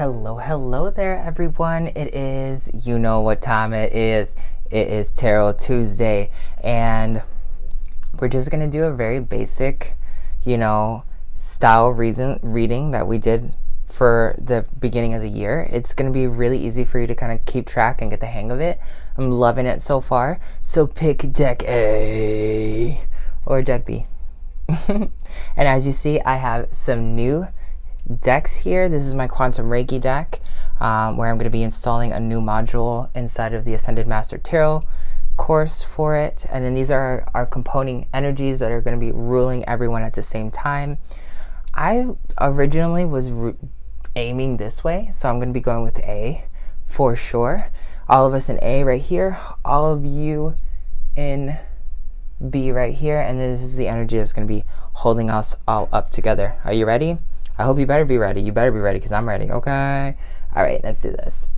Hello there, everyone. It is, you know what time it is. It is Tarot Tuesday, and we're just going to do a very basic, style reading that we did for the beginning of the year. It's going to be really easy for you to kind of keep track and get the hang of it. I'm loving it so far. So pick deck A or deck B. And as you see, I have some new decks here. This is my Quantum Reiki deck, where I'm going to be installing a new module inside of the Ascended Master Tarot course for it. And then these are our component energies that are going to be ruling everyone at the same time. I originally was aiming this way, so I'm going to be going with A for sure. All of us in A right here, all of you in B right here, and this is the energy that's going to be holding us all up together. Are you ready? I hope you better be ready. You better be ready because I'm ready, okay? All right, let's do this.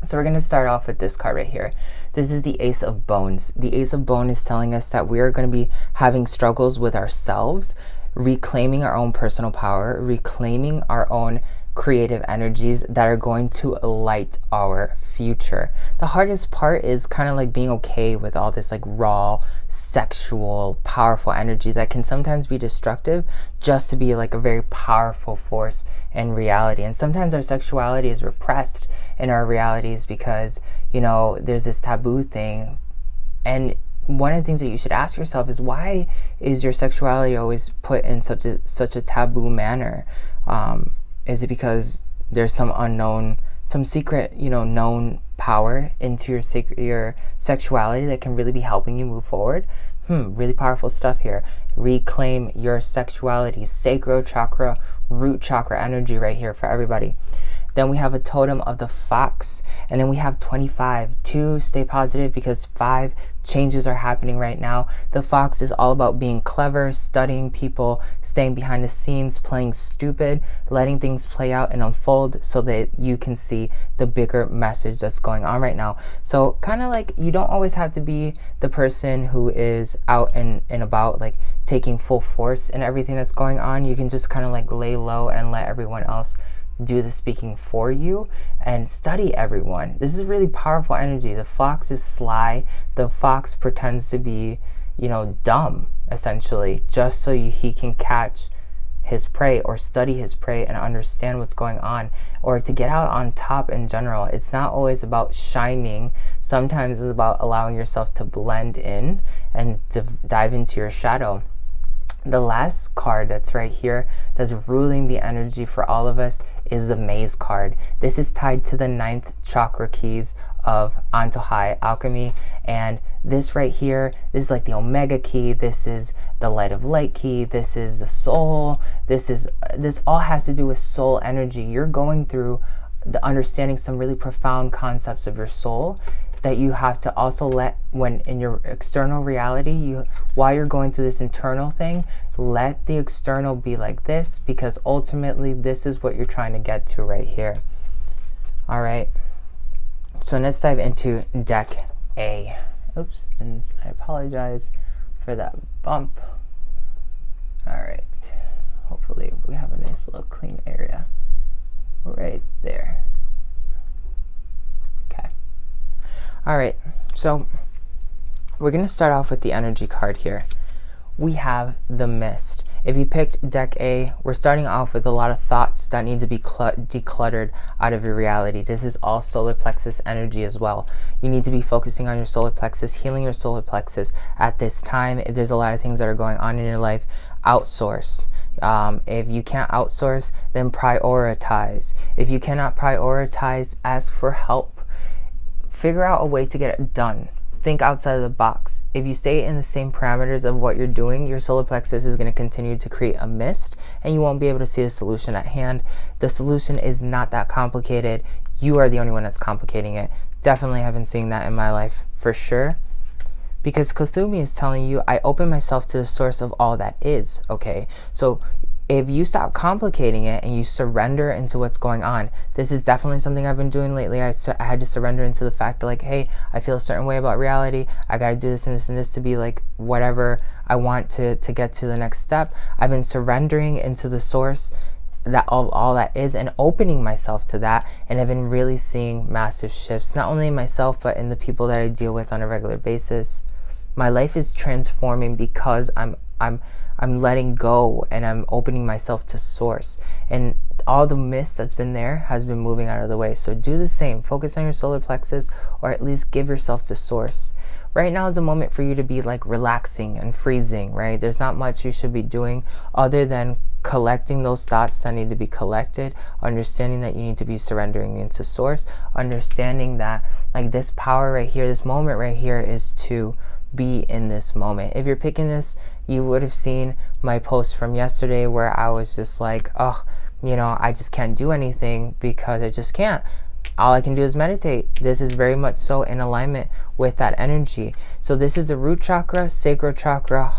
So we're going to start off with this card right here. This is the Ace of Bones. The Ace of Bones is telling us that we are going to be having struggles with ourselves, reclaiming our own personal power, reclaiming our own creative energies that are going to light our future. The hardest part is kind of like being okay with all this like raw, sexual, powerful energy that can sometimes be destructive just to be like a very powerful force in reality. And sometimes our sexuality is repressed in our realities because, there's this taboo thing. And one of the things that you should ask yourself is, why is your sexuality always put in such a taboo manner? Is it because there's some unknown, some secret, known power into your sexuality that can really be helping you move forward? Really powerful stuff here. Reclaim your sexuality, sacral chakra, root chakra energy right here for everybody. Then we have a totem of the fox, and then we have 25 to stay positive because 5 changes are happening right now. The fox is all about being clever, studying people, staying behind the scenes, playing stupid, letting things play out and unfold so that you can see the bigger message that's going on right now. So kind of like, you don't always have to be the person who is out and about like taking full force in everything that's going on. You can just kind of like lay low and let everyone else do the speaking for you and study everyone. This is really powerful energy. The fox is sly. The fox pretends to be, dumb, essentially, just so he can catch his prey or study his prey and understand what's going on, or to get out on top in general. It's not always about shining. Sometimes it's about allowing yourself to blend in and to dive into your shadow. The last card that's right here that's ruling the energy for all of us is the Maze card. This is tied to the 9th chakra keys of Antojai, Alchemy. And this right here, this is like the Omega key. This is the Light of Light key. This is the soul. This all has to do with soul energy. You're going through the understanding some really profound concepts of your soul that you have to also let, when in your external reality, while you're going through this internal thing, let the external be like this, because ultimately this is what you're trying to get to right here. All right, so let's dive into deck A. Oops, and I apologize for that bump. All right, hopefully we have a nice little clean area right there. All right, so we're going to start off with the energy card here. We have the Mist. If you picked deck A, we're starting off with a lot of thoughts that need to be decluttered out of your reality. This is all solar plexus energy as well. You need to be focusing on your solar plexus, healing your solar plexus at this time. If there's a lot of things that are going on in your life, outsource. If you can't outsource, then prioritize. If you cannot prioritize, ask for help. Figure out a way to get it done. Think outside of the box. If you stay in the same parameters of what you're doing, your solar plexus is going to continue to create a mist and you won't be able to see the solution at hand. The solution is not that complicated. You are the only one that's complicating it. Definitely have been seeing that in my life for sure. Because Cthulhu is telling you, I open myself to the source of all that is, okay? So if you stop complicating it and you surrender into what's going on, this is definitely something I've been doing lately. I had to surrender into the fact that, like, hey, I feel a certain way about reality. I got to do this and this and this to be like whatever I want to get to the next step. I've been surrendering into the source that all that is, and opening myself to that. And I've been really seeing massive shifts, not only in myself, but in the people that I deal with on a regular basis. My life is transforming because I'm letting go, and I'm opening myself to source, and all the mist that's been there has been moving out of the way. So do the same. Focus on your solar plexus, or at least give yourself to source. Right now is a moment for you to be like relaxing and freezing, right? There's not much you should be doing other than collecting those thoughts that need to be collected, understanding that you need to be surrendering into source, understanding that like this power right here, this moment right here is to be in this moment. If you're picking this, you would have seen my post from yesterday where I was just like, oh, you know, I just can't do anything because I just can't. All I can do is meditate. This is very much so in alignment with that energy. So this is the root chakra, sacral chakra,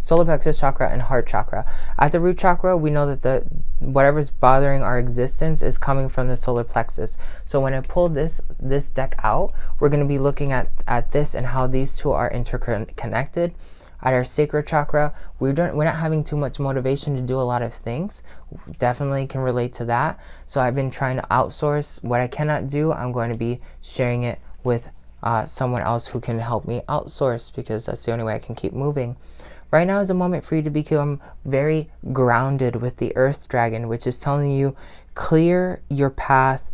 solar plexus chakra, and heart chakra. At the root chakra, we know that whatever's bothering our existence is coming from the solar plexus. So when I pull this deck out, we're going to be looking at this and how these two are interconnected. At our sacral chakra, we're not having too much motivation to do a lot of things. Definitely can relate to that. So I've been trying to outsource what I cannot do. I'm going to be sharing it with someone else who can help me outsource, because that's the only way I can keep moving. Right now is a moment for you to become very grounded with the Earth Dragon, which is telling you clear your path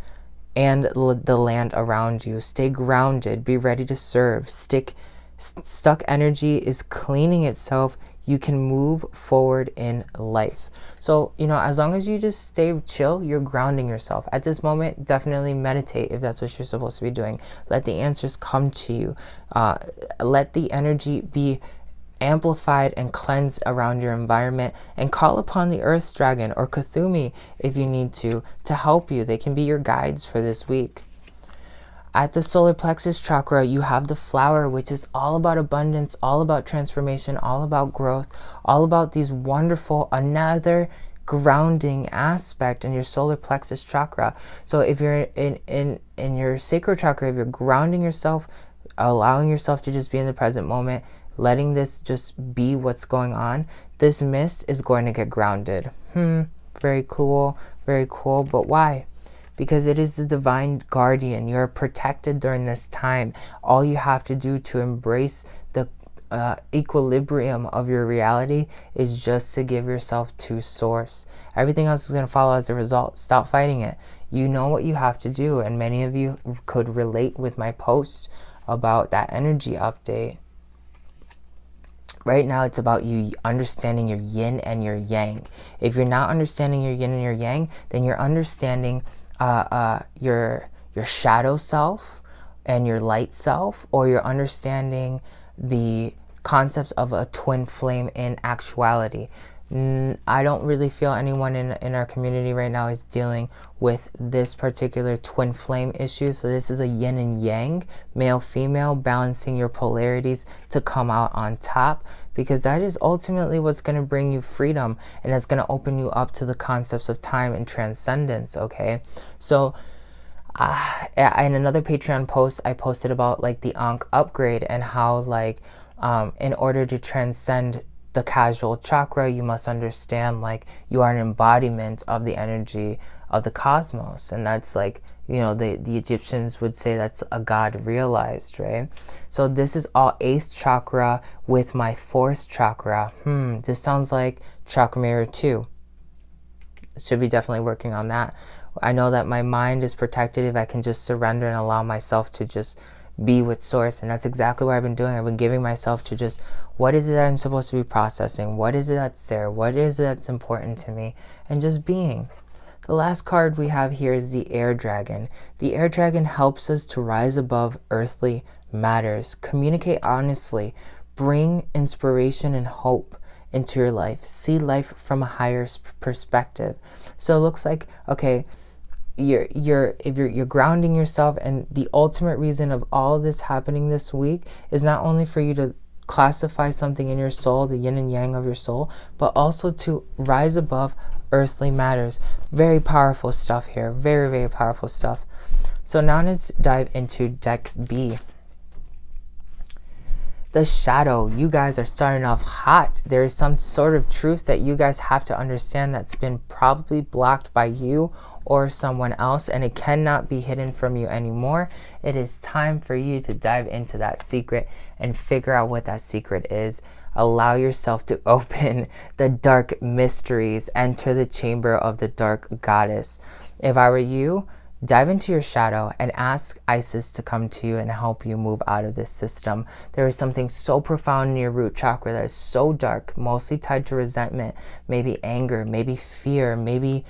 and the land around you. Stay grounded. Be ready to serve. Stuck energy is cleaning itself. You can move forward in life. So, you know, as long as you just stay chill, you're grounding yourself. At this moment, definitely meditate if that's what you're supposed to be doing. Let the answers come to you. Let the energy be amplified and cleansed around your environment, and call upon the Earth Dragon or Cthulhu if you need to help you. They can be your guides for this week. At the solar plexus chakra, you have the flower, which is all about abundance, all about transformation, all about growth, all about these wonderful, another grounding aspect in your solar plexus chakra. So if you're in your sacral chakra, if you're grounding yourself, allowing yourself to just be in the present moment, letting this just be what's going on, this mist is going to get grounded. Very cool, but why? Because it is the divine guardian. You're protected during this time. All you have to do to embrace the equilibrium of your reality is just to give yourself to source. Everything else is going to follow as a result. Stop fighting it. You know what you have to do, and many of you could relate with my post about that energy update. Right now, it's about you understanding your yin and your yang. If you're not understanding your yin and your yang, then you're understanding your shadow self and your light self, or you're understanding the concepts of a twin flame in actuality. I don't really feel anyone in our community right now is dealing with this particular twin flame issue. So this is a yin and yang, male, female, balancing your polarities to come out on top, because that is ultimately what's going to bring you freedom, and it's going to open you up to the concepts of time and transcendence. Okay, so in another Patreon post, I posted about like the Ankh upgrade and how like in order to transcend the casual chakra, you must understand like you are an embodiment of the energy of the cosmos. And that's like, you know, the Egyptians would say that's a god realized, right? So this is all 8th chakra with my 4th chakra. This sounds like chakra mirror 2. Should be definitely working on that. I know that my mind is protected if I can just surrender and allow myself to just be with source. And that's exactly what I've been doing. I've been giving myself to just, what is it that I'm supposed to be processing? What is it that's there? What is it that's important to me? And just being. The last card we have here is the Air Dragon. The Air Dragon helps us to rise above earthly matters, communicate honestly, bring inspiration and hope into your life, see life from a higher perspective. So it looks like, okay, you're grounding yourself, and the ultimate reason of all of this happening this week is not only for you to classify something in your soul, the yin and yang of your soul, but also to rise above earthly matters. Very powerful stuff here. Very, very powerful stuff. So now let's dive into deck B. the shadow. You guys are starting off hot. There is some sort of truth that you guys have to understand that's been probably blocked by you or someone else, and it cannot be hidden from you anymore. It is time for you to dive into that secret and figure out what that secret is. Allow yourself to open the dark mysteries. Enter the chamber of the dark goddess. If I were you, dive into your shadow and ask Isis to come to you and help you move out of this system. There is something so profound in your root chakra that is so dark, mostly tied to resentment, maybe anger, maybe fear, maybe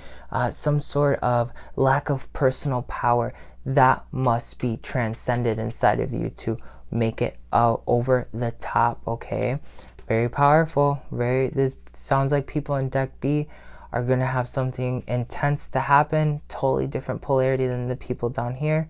some sort of lack of personal power. That must be transcended inside of you to make it over the top, okay? Very powerful. This sounds like people in deck B are going to have something intense to happen. Totally different polarity than the people down here.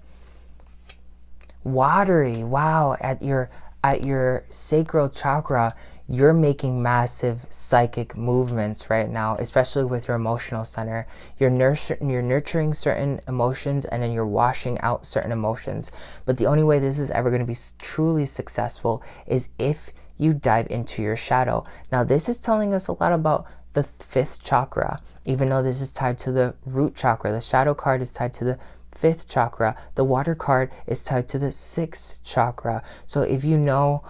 Watery. Wow. At your sacral chakra, you're making massive psychic movements right now, especially with your emotional center. You're nurturing certain emotions, and then you're washing out certain emotions. But the only way this is ever going to be truly successful is if you dive into your shadow. Now, this is telling us a lot about the 5th chakra, even though this is tied to the root chakra. The shadow card is tied to the 5th chakra. The water card is tied to the 6th chakra. So if you know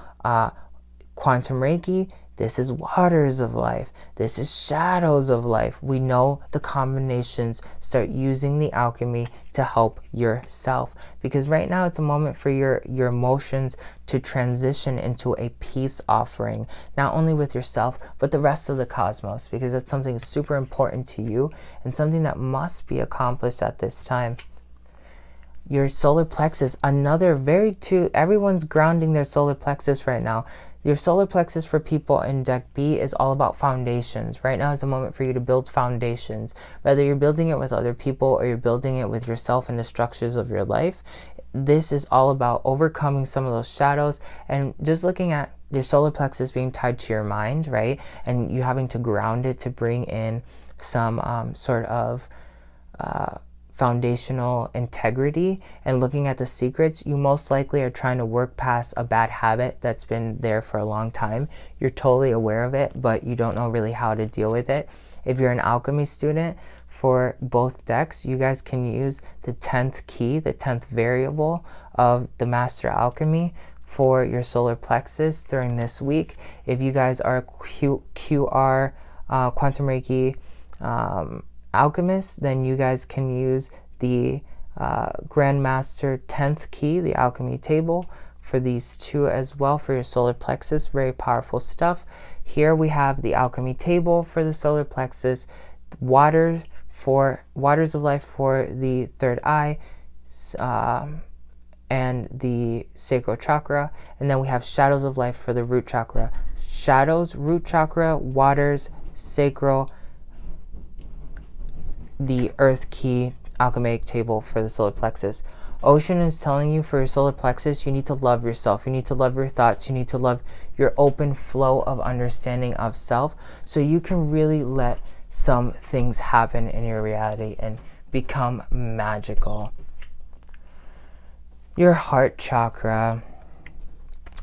quantum Reiki, this is waters of life. This is shadows of life. We know the combinations. Start using the alchemy to help yourself, because right now it's a moment for your emotions to transition into a peace offering, not only with yourself, but the rest of the cosmos, because that's something super important to you and something that must be accomplished at this time. Your solar plexus, everyone's grounding their solar plexus right now. Your solar plexus for people in deck B is all about foundations. Right now is a moment for you to build foundations. Whether you're building it with other people or you're building it with yourself and the structures of your life, this is all about overcoming some of those shadows and just looking at your solar plexus being tied to your mind, right? And you having to ground it to bring in some sort of foundational integrity, and looking at the secrets. You most likely are trying to work past a bad habit that's been there for a long time. You're totally aware of it, but you don't know really how to deal with it. If you're an alchemy student, for both decks, you guys can use the 10th key, the 10th variable of the Master Alchemy for your solar plexus during this week. If you guys are QR Quantum Reiki alchemist, then you guys can use the Grandmaster 10th key, the alchemy table, for these two as well for your solar plexus. Very powerful stuff. Here we have the alchemy table for the solar plexus, waters of life for the 3rd eye, and the sacral chakra, and then we have shadows of life for the root chakra. Shadows, root chakra, waters, sacral, the earth key alchemic table for the solar plexus. Ocean is telling you for your solar plexus, you need to love yourself. You need to love your thoughts. You need to love your open flow of understanding of self, so you can really let some things happen in your reality and become magical. Your heart chakra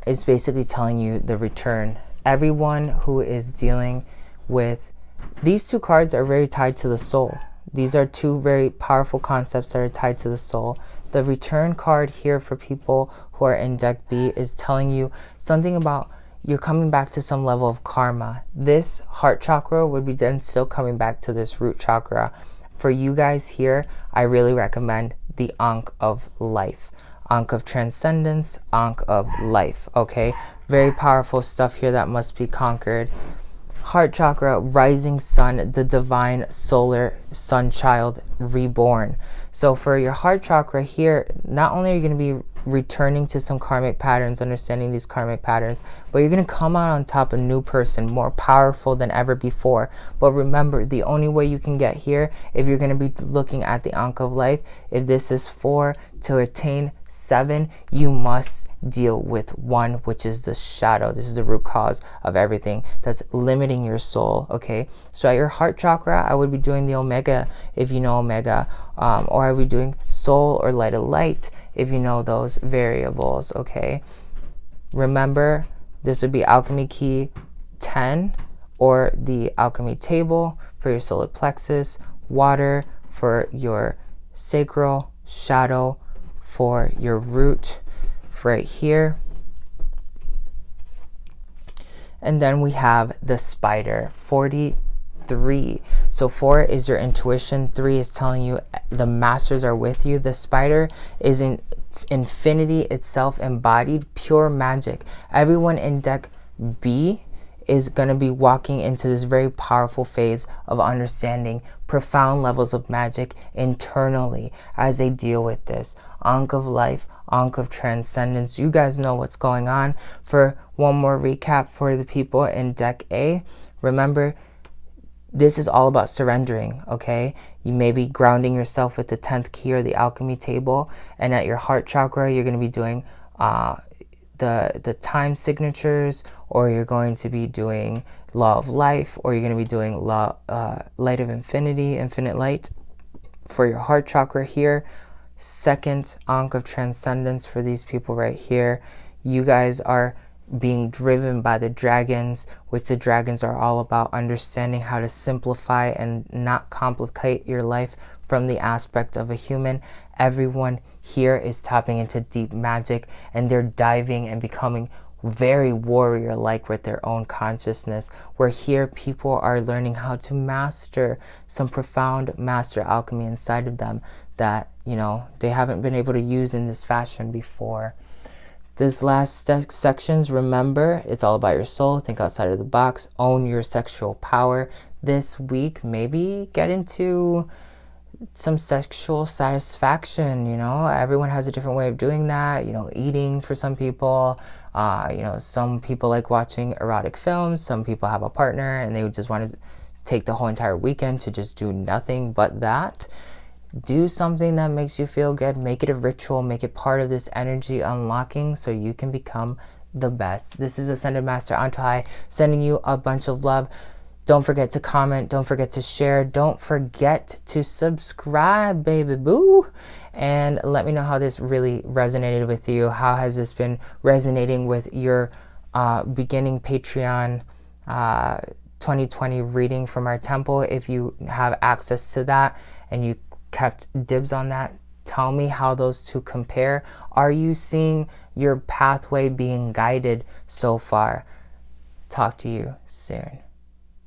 is basically telling you the return. Everyone who is dealing with these two cards are very tied to the soul. These are two very powerful concepts that are tied to the soul. The return card here for people who are in deck B is telling you something about you're coming back to some level of karma. This heart chakra would be then still coming back to this root chakra. For you guys here, I really recommend the Ankh of life. Ankh of transcendence, Ankh of life, okay? Very powerful stuff here that must be conquered. Heart chakra, rising sun, the divine solar sun child reborn. So for your heart chakra here, not only are you going to be returning to some karmic patterns, understanding these karmic patterns, but you're going to come out on top a new person, more powerful than ever before. But remember, the only way you can get here, if you're going to be looking at the Ankh of life, if this is 4, to attain 7, you must deal with 1, which is the shadow. This is the root cause of everything that's limiting your soul, okay? So at your heart chakra, I would be doing the Omega, if you know Omega, or I would be doing soul or light of light, if you know those variables, okay? Remember, This would be Alchemy Key 10 or the Alchemy Table for your solar plexus, water for your sacral, shadow for your root right here. And then we have the spider, 43. So 4 is your intuition, 3 is telling you the masters are with you. The spider is in infinity itself, embodied pure magic. Everyone in deck B is going to be walking into this very powerful phase of understanding profound levels of magic internally as they deal with this. Ankh of life, Ankh of transcendence. You guys know what's going on. For one more recap for the people in deck A, remember, this is all about surrendering, okay? You may be grounding yourself with the 10th key or the alchemy table, and at your heart chakra, you're going to be doing the time signatures, or you're going to be doing law of life, or you're going to be doing light of infinity, infinite light for your heart chakra here. Second Ankh of transcendence for these people right here. You guys are being driven by the dragons, which the dragons are all about understanding how to simplify and not complicate your life from the aspect of a human. Everyone here is tapping into deep magic, and they're diving and becoming very warrior-like with their own consciousness, where here people are learning how to master some profound master alchemy inside of them that, you know, they haven't been able to use in this fashion before. This last sections, remember, it's all about your soul. Think outside of the box. Own your sexual power. This week, maybe get into some sexual satisfaction. You know, everyone has a different way of doing that. You know, eating for some people. You know, some people like watching erotic films. Some people have a partner and they would just want to take the whole entire weekend to just do nothing but that. Do something that makes you feel good. Make it a ritual. Make it part of this energy unlocking so you can become the best. This is Ascended Master Antojai sending you a bunch of love. Don't forget to comment. Don't forget to share. Don't forget to subscribe, baby boo. And let me know how this really resonated with you. How has this been resonating with your beginning Patreon 2020 reading from our temple? If you have access to that and you kept dibs on that, tell me how those two compare. Are you seeing your pathway being guided so far? Talk to you soon.